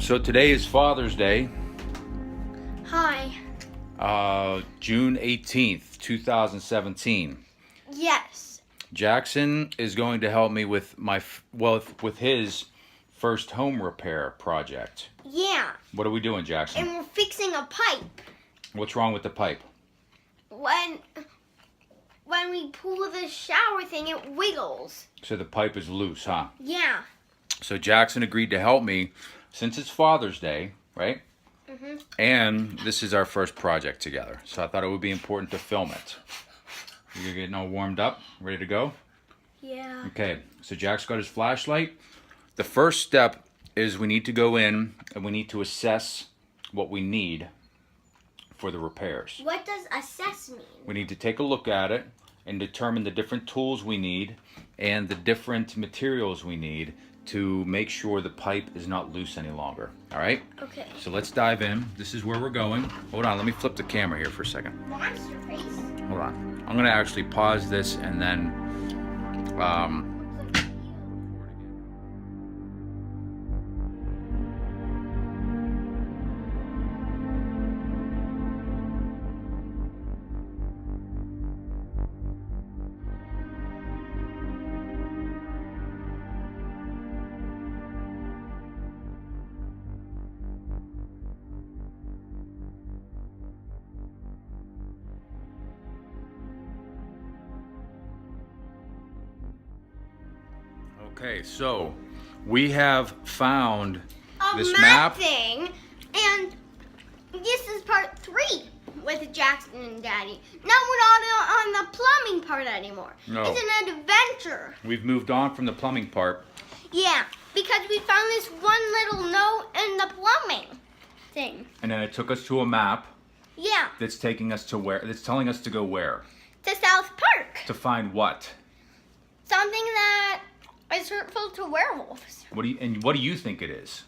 So today is Father's Day, Hi. June 18th, 2017. Yes. Jackson is going to help me with with his first home repair project. Yeah. What are we doing, Jackson? And we're fixing a pipe. What's wrong with the pipe? When we pull the shower thing, it wiggles. So the pipe is loose, huh? Yeah. So Jackson agreed to help me since it's Father's Day, right? Mhm. And this is our first project together. So I thought it would be important to film it. You're getting all warmed up, ready to go? Yeah. Okay, so Jack's got his flashlight. The first step is we need to go in and we need to assess what we need for the repairs. What does assess mean? We need to take a look at it and determine the different tools we need and the different materials we need to make sure the pipe is not loose any longer. All right? Okay. So let's dive in. This is where we're going. Hold on, let me flip the camera here for a second. Monster face. Hold on. I'm gonna actually pause this and then okay, so we have found this map. thing, and this is part 3 with Jackson and Daddy. Now we're not on the plumbing part anymore. No. It's an adventure. We've moved on from the plumbing part. Yeah, because we found this one little note in the plumbing thing. And then it took us to a map Yeah, that's taking us to where, that's telling us to go where? to South Park. To find what? Something that is hurtful to werewolves. What do you think it is?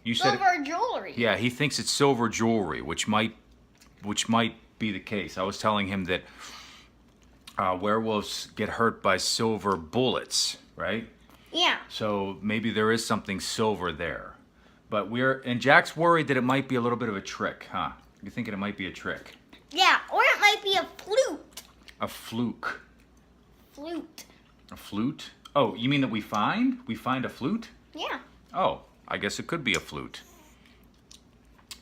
You said Silver jewelry. yeah, he thinks it's silver jewelry, which might be the case. I was telling him that werewolves get hurt by silver bullets, right? Yeah. So maybe there is something silver there. But and Jack's worried that it might be a little bit of a trick, huh? You're thinking it might be a trick. Yeah, or it might be a flute. A fluke. Flute. A flute? Oh, you mean that we find? We find a flute? Yeah. Oh, I guess it could be a flute.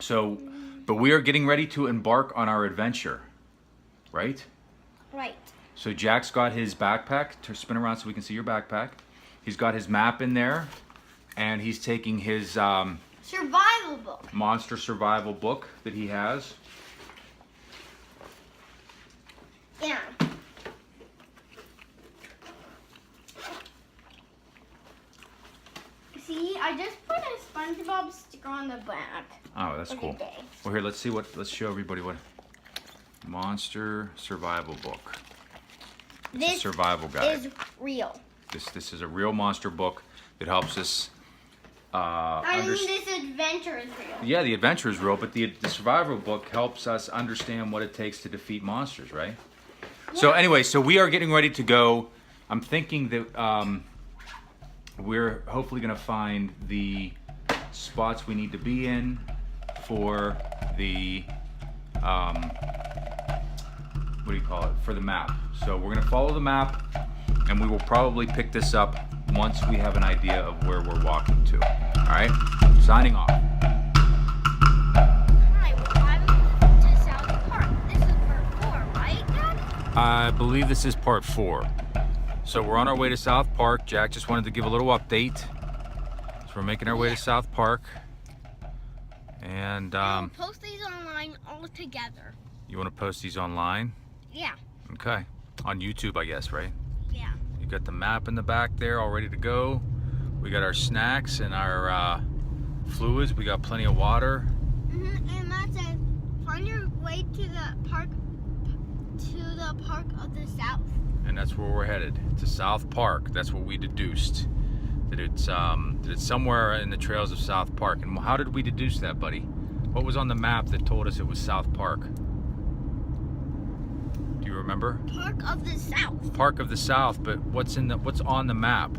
So, but we are getting ready to embark on our adventure, right? Right. So Jack's got his backpack, to spin around so we can see your backpack. He's got his map in there, and he's taking his Survival book. monster survival book that he has. Yeah. See, I just put a SpongeBob sticker on the back. Oh, that's of cool. the day. Well, here, let's show everybody what monster survival book. It's a This survival guide. is real. This is a real monster book that helps us this adventure is real. Yeah, the adventure is real, but the survival book helps us understand what it takes to defeat monsters, right? Yeah. So anyway, so we are getting ready to go. I'm thinking that we're hopefully going to find the spots we need to be in for the what do you call it? For the map. So we're going to follow the map, and we will probably pick this up once we have an idea of where we're walking to. All right? Signing off. Hi, we're driving to South Park. This is part 4, right, Dad? I believe this is part 4. So we're on our way to South Park. Jack just wanted to give a little update. So we're making our way to South Park. And We'll post these online all together. you want to post these online? Yeah. Okay. On YouTube, I guess, right? Yeah. You got the map in the back there all ready to go. We got our snacks and our fluids. We got plenty of water. And that says, find your way to the park of the South. And that's where we're headed, to South Park. That's what we deduced, that it's somewhere in the trails of South Park. And how did we deduce that, buddy? What was on the map that told us it was South Park? Do you remember? Park of the South. Park of the South, but what's on the map?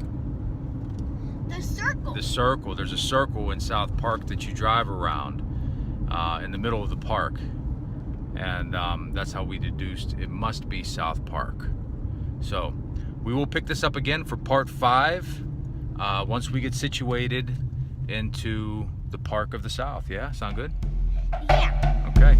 The circle. The circle. There's a circle in South Park that you drive around in the middle of the park. And that's how we deduced it must be South Park. So we will pick this up again for part 5 once we get situated into the Park of the South. Yeah, sound good? Yeah. Okay.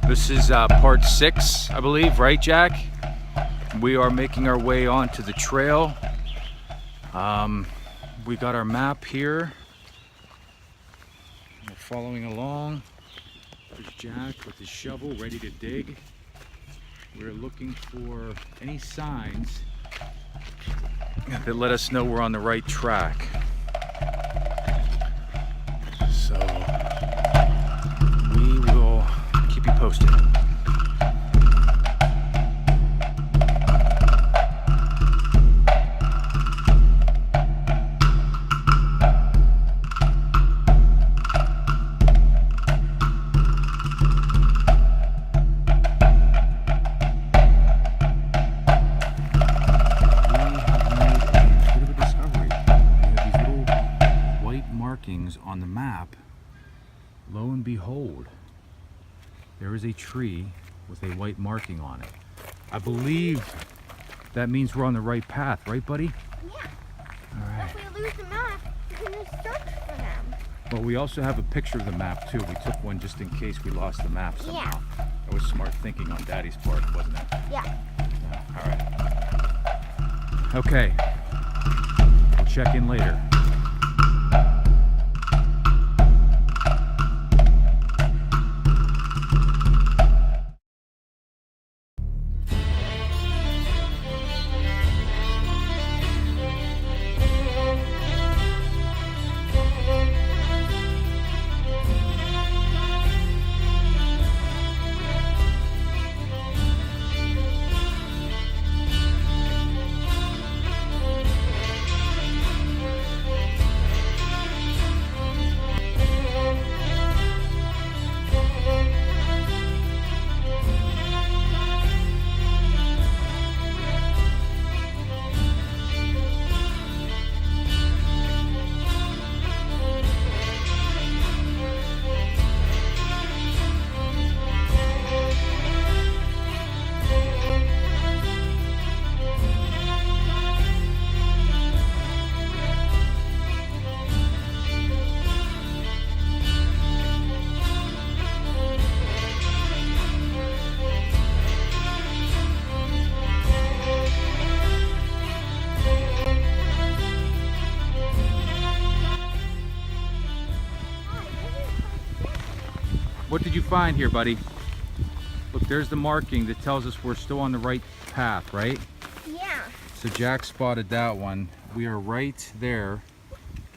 This is part 6, I believe, right, Jack? We are making our way onto the trail. We got our map here. We're following along. There's Jack with his shovel ready to dig. We're looking for any signs that let us know we're on the right track. So we will keep you posted. On the map, lo and behold, there is a tree with a white marking on it. I believe that means we're on the right path, right, buddy? Yeah. All right. If we lose the map, we can just search for them. Well, we also have a picture of the map too. We took one just in case we lost the map somehow. Yeah. That was smart thinking on Daddy's part, wasn't it? Yeah. All right. Okay. We'll check in later. What did you find here, buddy? Look, there's the marking that tells us we're still on the right path, right? Yeah. So Jack spotted that one. We are right there,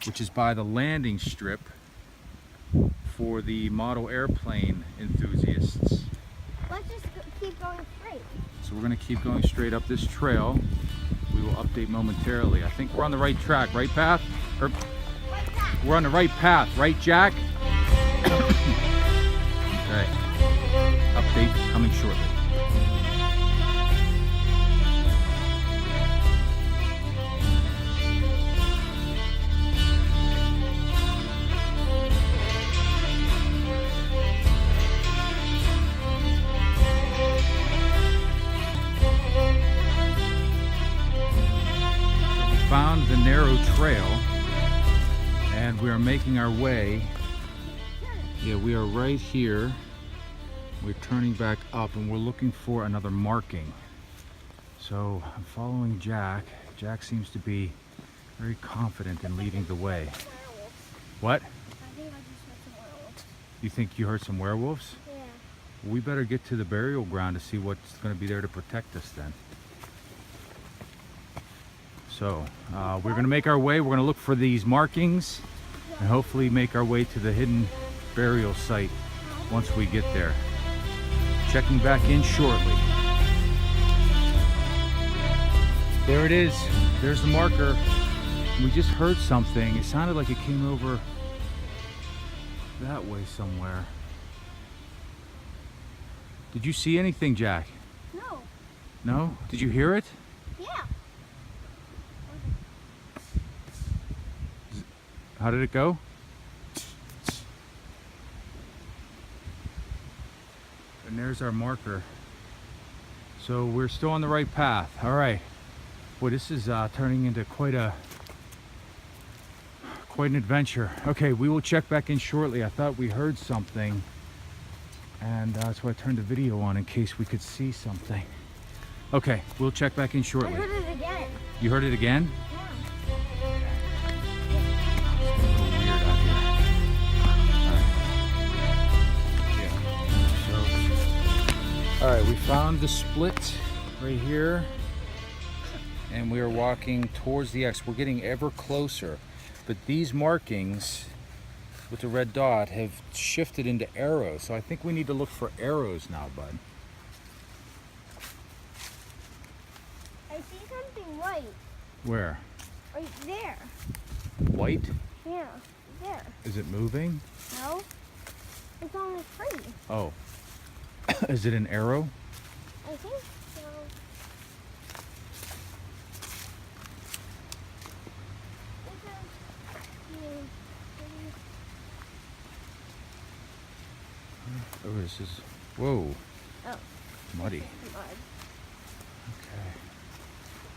which is by the landing strip for the model airplane enthusiasts. Let's just keep going straight. So we're gonna keep going straight up this trail. We will update momentarily. I think we're on the right track, right, path? Or, we're on the right path, right, Jack? Okay. Update coming shortly. Found the narrow trail and we are making our way. Yeah, we are right here. We're turning back up and we're looking for another marking. So I'm following Jack. Jack seems to be very confident in leading the way. What? I think I just heard some werewolves. You think you heard some werewolves? Yeah. We better get to the burial ground to see what's going to be there to protect us then. So we're going to make our way. We're going to look for these markings and hopefully make our way to the hidden burial site once we get there. Checking back in shortly. There it is. There's the marker. We just heard something. It sounded like it came over that way somewhere. Did you see anything, Jack? No. No? Did you hear it? Yeah. How did it go? And there's our marker. So we're still on the right path. All right. Boy, this is turning into quite an adventure. Okay, we will check back in shortly. I thought we heard something, and that's why I turned the video on in case we could see something. Okay, we'll check back in shortly. I heard it again. You heard it again? All right, we found the split right here, and we are walking towards the X. We're getting ever closer, but these markings with the red dot have shifted into arrows, so I think we need to look for arrows now, bud. I see something white. Where? Right there. White? Yeah, there. Is it moving? No. It's on a tree. Oh. Is it an arrow? I think so. Oh, this is, whoa. Oh. Muddy. Mud. Okay.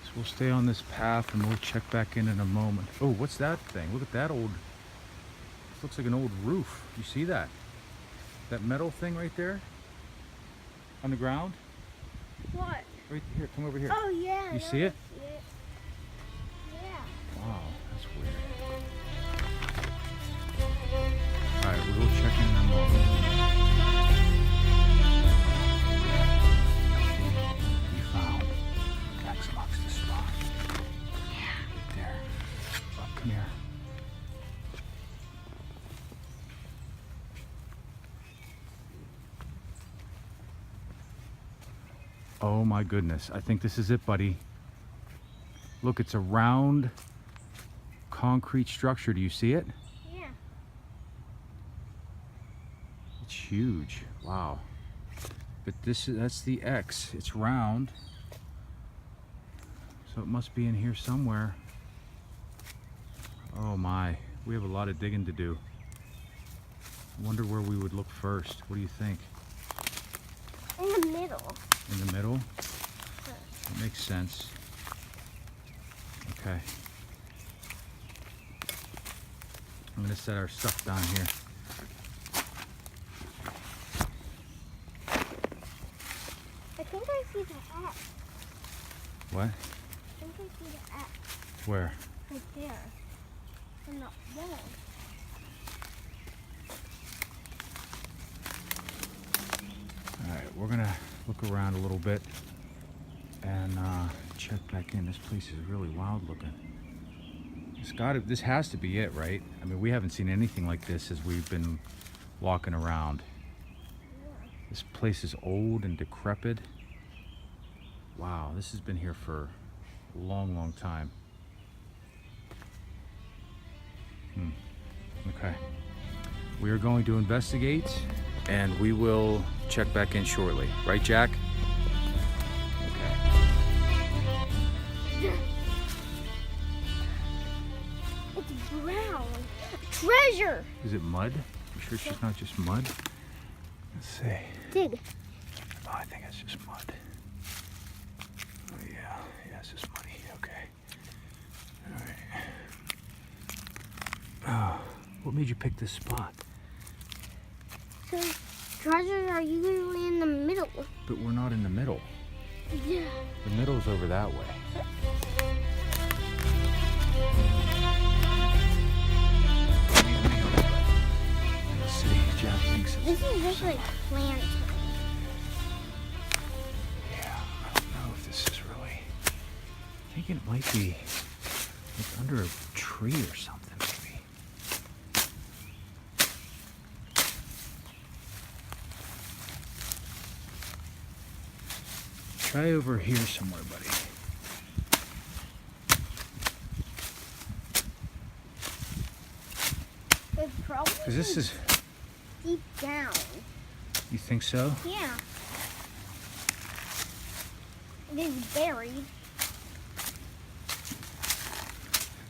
So we'll stay on this path and we'll check back in a moment. Oh, what's that thing? Look at that old, this looks like an old roof. You see that? That metal thing right there? On the ground? What? Right here, come over here. Oh yeah. You see it? I see it. Yeah. Wow, that's weird. Alright, we will check in a moment. We found X marks the spot. Yeah. Right there. Oh, come here. Oh my goodness, I think this is it, buddy. Look, it's a round concrete structure. Do you see it? Yeah. It's huge. Wow. But that's the X. It's round. So it must be in here somewhere. Oh my, we have a lot of digging to do. I wonder where we would look first. What do you think? In the middle. In the middle? That makes sense. Okay. I'm gonna set our stuff down here. I think I see the X. What? I think I see the X. Where? Right there. I'm not there. Alright, we're gonna look around a little bit and check back in. This place is really wild looking. This has to be it, right? I mean, we haven't seen anything like this as we've been walking around. This place is old and decrepit. Wow, this has been here for a long, long time. Okay. We are going to investigate and we will check back in shortly. Right, Jack? Okay. It's brown. Treasure. Is it mud? You sure it's just not just mud? Let's see. Dig. Oh, I think it's just mud. Oh, yeah, it's just muddy. Okay. All right. Oh, what made you pick this spot? So treasures are usually in the middle. But we're not in the middle. Yeah. The middle's over that way. Let's see. Jack thinks it's. This is just like plants. Yeah, I don't know if this is really. I'm thinking it might be like under a tree or something, maybe. Try over here somewhere, buddy. It's probably Because this is... deep down. You think so? Yeah. It is buried.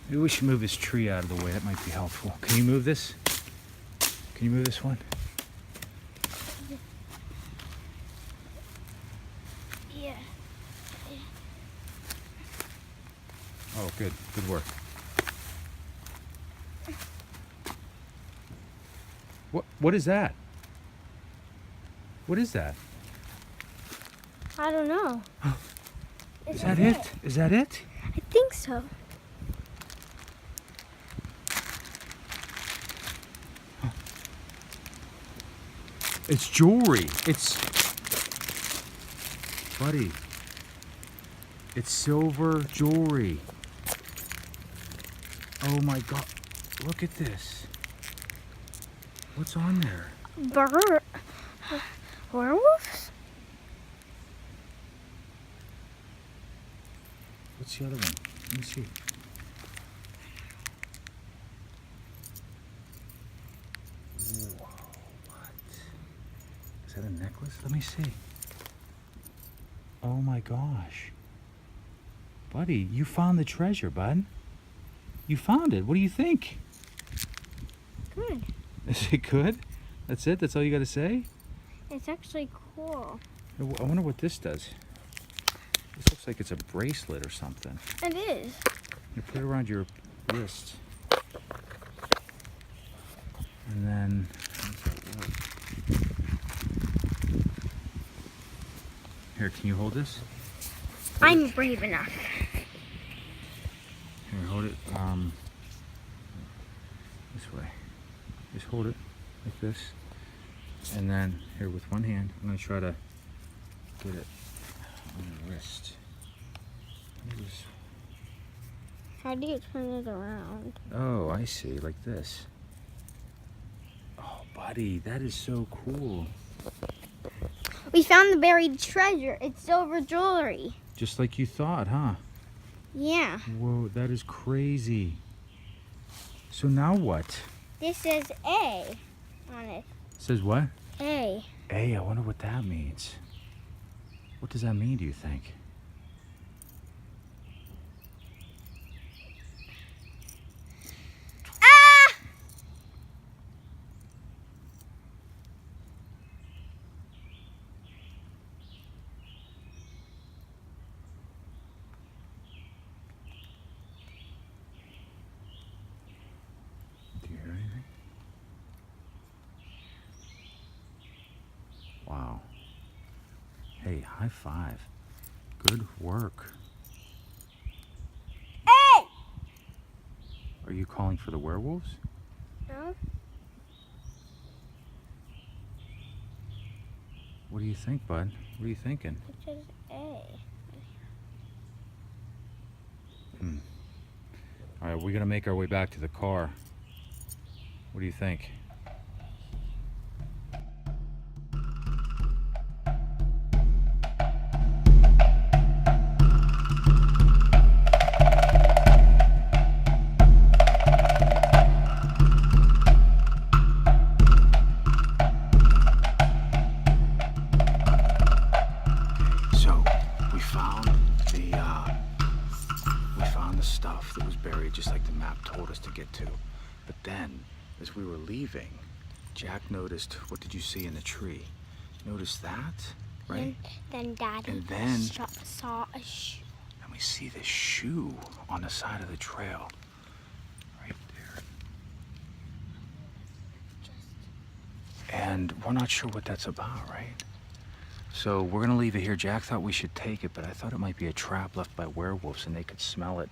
Maybe we should move this tree out of the way. That might be helpful. Can you move this? Can you move this one? Yeah. Oh, good. Good work. What is that? What is that? I don't know. Is that it? Is that it? I think so. It's jewelry. It's... Buddy. It's silver jewelry. Oh my God. Look at this. What's on there? Werewolves? What's the other one? Let me see. Whoa, what? Is that a necklace? Let me see. Oh my gosh. Buddy, you found the treasure, bud. You found it. What do you think? Good. Is it good? That's it? That's all you got to say? It's actually cool. I wonder what this does. This looks like it's a bracelet or something. It is. You put it around your wrist. And then, how does that work? Here, can you hold this? I'm brave enough. Here, hold it, this way. Just hold it like this. And then, here with one hand, I'm gonna try to get it on your wrist. How do you turn it around? Oh, I see, like this. Oh, buddy, that is so cool. We found the buried treasure. It's silver jewelry. Just like you thought, huh? Yeah. Whoa, that is crazy. So now what? This says A on it. Says what? A. A, I wonder what that means. What does that mean, do you think? Ah! Do you hear anything? Wow. Hey, high five. Good work. A! Are you calling for the werewolves? No. What do you think, bud? What are you thinking? It says A. All right, we're gonna make our way back to the car. What do you think? So we found the stuff that was buried just like the map told us to get to. But then, as we were leaving, Jack noticed, what did you see in the tree? Noticed that, right? Then Daddy And then- saw a shoe. And we see this shoe on the side of the trail. Right there. And we're not sure what that's about, right? So we're gonna leave it here. Jack thought we should take it, but I thought it might be a trap left by werewolves and they could smell it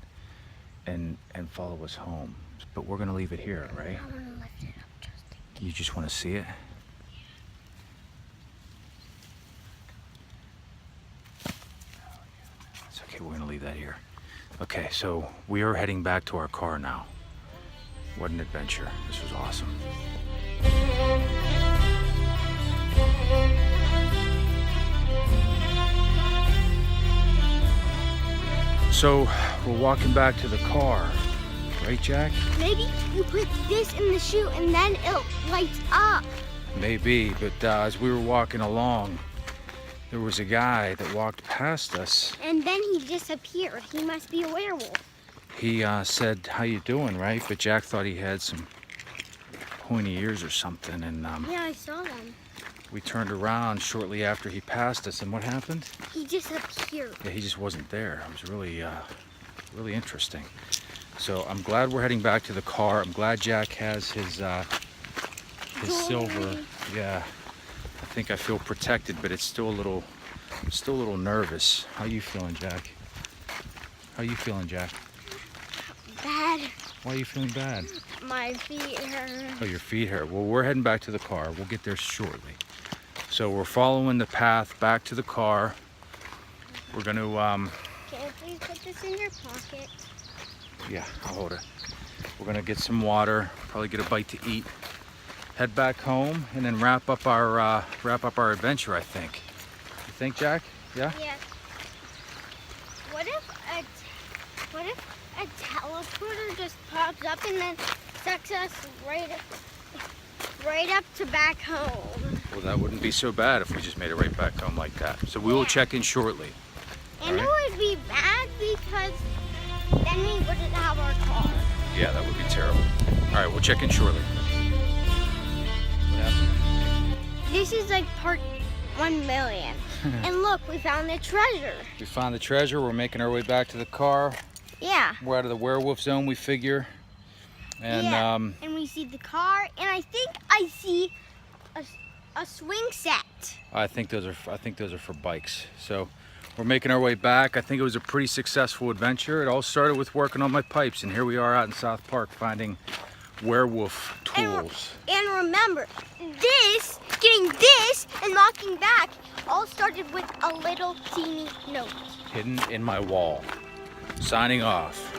and follow us home. But we're gonna leave it here, right? I want to lift it up just in case. You just wanna see it? It's okay, we're gonna leave that here. Okay, so we are heading back to our car now. What an adventure. This was awesome. So we're walking back to the car, right, Jack? Maybe you put this in the chute and then it lights up. Maybe, but as we were walking along, there was a guy that walked past us. And then he disappeared. He must be a werewolf. He said, "How you doing?" Right? But Jack thought he had some pointy ears or something, and Yeah, I saw them. we turned around shortly after he passed us, and what happened? He disappeared. Yeah, he just wasn't there. It was really, really interesting. So I'm glad we're heading back to the car. I'm glad Jack has his silver. Yeah, I think I feel protected, but it's still a little, nervous. How you feeling, Jack? How you feeling, Jack? Bad. Why are you feeling bad? My feet hurt. Oh, your feet hurt. Well, we're heading back to the car. We'll get there shortly. So we're following the path back to the car. We're going to, Can you please put this in your pocket? yeah, I'll hold it. We're going to get some water, probably get a bite to eat, head back home, and then wrap up our adventure, I think. You think, Jack? Yeah? Yeah. What if a teleporter just pops up and then sucks us right up to back home? Well, that wouldn't be so bad if we just made it right back home like that. So we will check in shortly. And it would be bad because then we wouldn't have our car. Yeah, that would be terrible. All right, we'll check in shortly. What happened? This is like part 1 million. And look, we found the treasure. We found the treasure. We're making our way back to the car. Yeah. We're out of the werewolf zone, we figure. And yeah. And we see the car, and I think I see a swing set. I think those are for bikes. So we're making our way back. I think it was a pretty successful adventure. It all started with working on my pipes, and here we are out in South Park finding werewolf tools. And remember, getting this and walking back all started with a little teeny note. Hidden in my wall. Signing off.